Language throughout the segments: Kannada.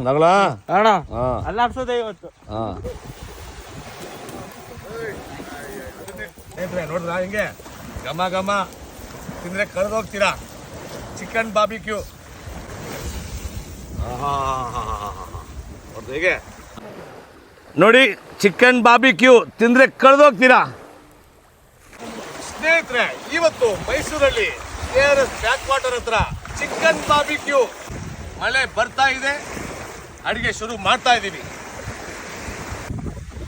ನಗಲ ಅಣ್ಣ ಅಲ್ಲಾಡ್ಸೋದೇ ಇವತ್ತು. ನೋಡಿದ್ರ ಹಿಂಗೆ ಘಮ ಘಮ ತಿಂದ್ರೆ ಕಳೆದು ಹೋಗ್ತೀರಾ. ಚಿಕನ್ ಬಾರ್ಬಿಕ್ಯೂ ಹೇಗೆ ನೋಡಿ, ಚಿಕನ್ ಬಾರ್ಬಿಕ್ಯೂ ತಿಂದ್ರೆ ಕಳೆದೋಗ್ತೀರಾ. ಸ್ನೇಹಿತರೆ, ಇವತ್ತು ಮೈಸೂರಲ್ಲಿ KRS ಬ್ಯಾಕ್ ವಾಟರ್ ಹತ್ರ ಚಿಕನ್ ಬಾರ್ಬಿಕ್ಯೂ. ಮಳೆ ಬರ್ತಾ ಇದೆ, ಅಡಿಗೆ ಶುರು ಮಾಡ್ತಾ ಇದ್ದೀವಿ.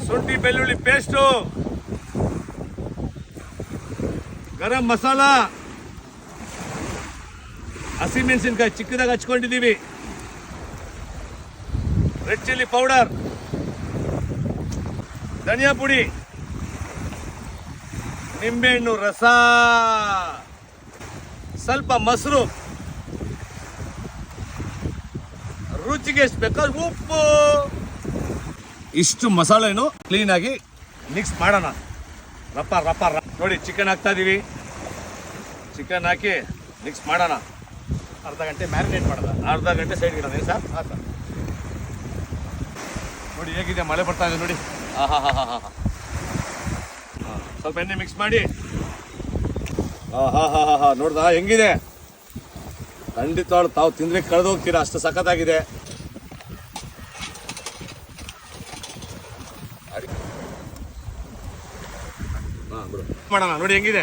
ಶುಂಠಿ ಬೆಳ್ಳುಳ್ಳಿ ಪೇಸ್ಟು, ಗರಂ ಮಸಾಲ, ಹಸಿಮೆಣಸಿನ್ಕಾಯಿ ಚಿಕ್ಕದಾಗಿ ಹಚ್ಕೊಂಡಿದ್ದೀವಿ, ರೆಡ್ ಚಿಲ್ಲಿ ಪೌಡರ್, ಧನಿಯಾ ಪುಡಿ, ನಿಂಬೆಹಣ್ಣು ರಸ, ಸ್ವಲ್ಪ ಮೊಸರು, ರುಚಿಗೆ ಎಷ್ಟು ಬೇಕಾದ್ರೆ ಉಪ್ಪು. ಇಷ್ಟು ಮಸಾಲೆನು ಕ್ಲೀನಾಗಿ ಮಿಕ್ಸ್ ಮಾಡೋಣ. ರಪ್ಪ ರಪ್ಪ ನೋಡಿ, ಚಿಕನ್ ಹಾಕ್ತಾ ಇದೀವಿ. ಚಿಕನ್ ಹಾಕಿ ಮಿಕ್ಸ್ ಮಾಡೋಣ. ಅರ್ಧ ಗಂಟೆ ಮ್ಯಾರಿನೇಟ್ ಮಾಡೋಣ. ಅರ್ಧ ಗಂಟೆ ಸೈಡ್ ಇಡೋಣ ಸರ್. ಹಾಂ ಸರ್, ನೋಡಿ ಹೇಗಿದೆ, ಮಳೆ ಬರ್ತಾ ಇದೆ ನೋಡಿ. ಸ್ವಲ್ಪ ಎಣ್ಣೆ ಮಿಕ್ಸ್ ಮಾಡಿ. ನೋಡ್ದಾ ಹೆಂಗಿದೆ? ಖಂಡಿತ ತಾವು ತಿಂದ್ರೆ ಕಳೆದು ಹೋಗ್ತೀರಾ, ಅಷ್ಟು ಸಖತ್ತಾಗಿದೆ. ಮಾಡೋಣ ನೋಡಿ ಹೆಂಗಿದೆ.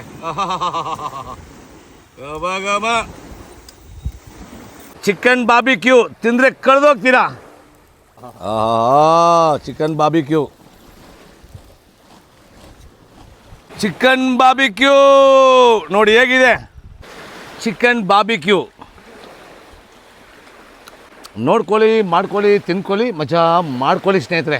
ಚಿಕನ್ ಬಾರ್ಬಿಕ್ಯೂ ತಿಂದ್ರೆ ಕಳೆದು ಹೋಗ್ತೀರಾ. ಚಿಕನ್ ಬಾರ್ಬಿಕ್ಯೂ, ಚಿಕನ್ ಬಾರ್ಬಿಕ್ಯೂ ನೋಡಿ ಹೇಗಿದೆ. ಚಿಕನ್ ಬಾರ್ಬಿಕ್ಯೂ ನೋಡ್ಕೊಳ್ಳಿ, ಮಾಡ್ಕೊಳ್ಳಿ, ತಿನ್ಕೊಳ್ಳಿ, ಮಜಾ ಮಾಡ್ಕೊಳ್ಳಿ ಸ್ನೇಹಿತರೆ.